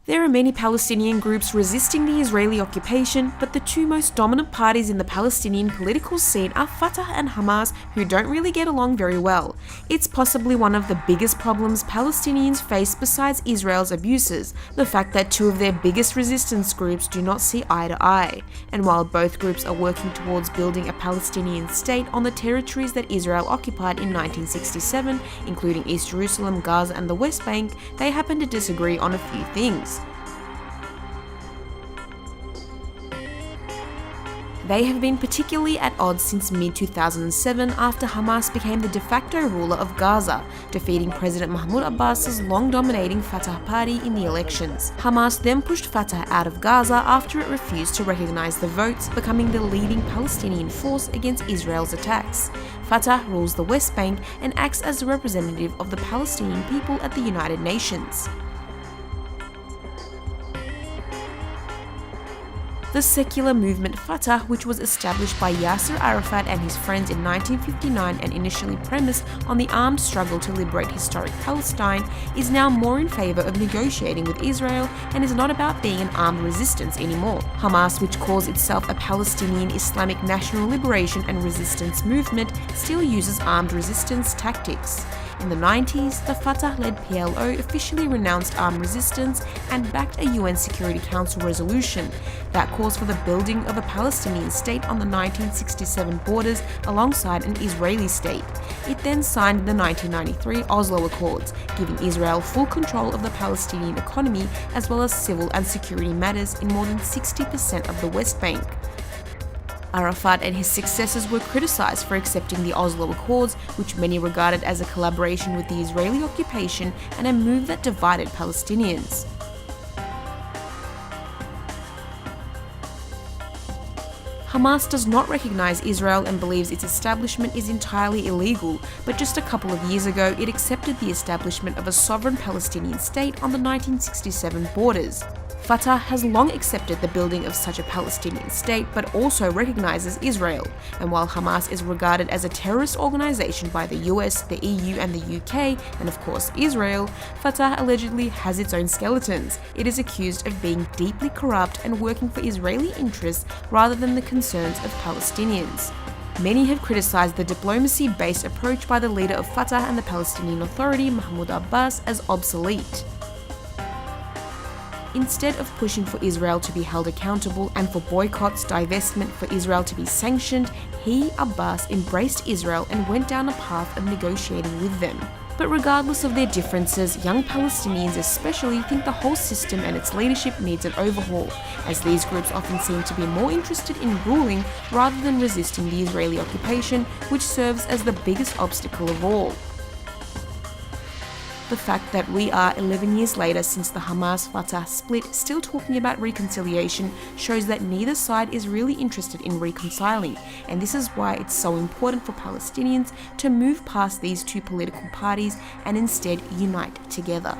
There are many Palestinian groups resisting the Israeli occupation, but the two most dominant parties in the Palestinian political scene are Fatah and Hamas, who don't really get along very well. It's possibly one of the biggest problems Palestinians face besides Israel's abuses, the fact that two of their biggest resistance groups do not see eye to eye. And while both groups are working towards building a Palestinian state on the territories that Israel occupied in 1967, including East Jerusalem, Gaza and the West Bank, they happen to disagree on a few things. They have been particularly at odds since mid-2007 after Hamas became the de facto ruler of Gaza, defeating President Mahmoud Abbas's long-dominating Fatah party in the elections. Hamas then pushed Fatah out of Gaza after it refused to recognize the votes, becoming the leading Palestinian force against Israel's attacks. Fatah rules the West Bank and acts as the representative of the Palestinian people at the United Nations. The secular movement Fatah, which was established by Yasser Arafat and his friends in 1959 and initially premised on the armed struggle to liberate historic Palestine, is now more in favor of negotiating with Israel and is not about being an armed resistance anymore. Hamas, which calls itself a Palestinian Islamic National Liberation and Resistance Movement, still uses armed resistance tactics. In the 90s, the Fatah-led PLO officially renounced armed resistance and backed a UN Security Council resolution that calls for the building of a Palestinian state on the 1967 borders alongside an Israeli state. It then signed the 1993 Oslo Accords, giving Israel full control of the Palestinian economy as well as civil and security matters in more than 60% of the West Bank. Arafat and his successors were criticized for accepting the Oslo Accords, which many regarded as a collaboration with the Israeli occupation and a move that divided Palestinians. Hamas does not recognize Israel and believes its establishment is entirely illegal, but just a couple of years ago it accepted the establishment of a sovereign Palestinian state on the 1967 borders. Fatah has long accepted the building of such a Palestinian state, but also recognizes Israel. And while Hamas is regarded as a terrorist organization by the US, the EU and the UK, and of course Israel, Fatah allegedly has its own skeletons. It is accused of being deeply corrupt and working for Israeli interests rather than the concerns of Palestinians. Many have criticized the diplomacy-based approach by the leader of Fatah and the Palestinian Authority, Mahmoud Abbas, as obsolete. Instead of pushing for Israel to be held accountable and for boycotts, divestment, for Israel to be sanctioned, he, Abbas, embraced Israel and went down a path of negotiating with them. But regardless of their differences, young Palestinians especially think the whole system and its leadership needs an overhaul, as these groups often seem to be more interested in ruling rather than resisting the Israeli occupation, which serves as the biggest obstacle of all. The fact that we are 11 years later since the Hamas-Fatah split still talking about reconciliation shows that neither side is really interested in reconciling, and this is why it's so important for Palestinians to move past these two political parties and instead unite together.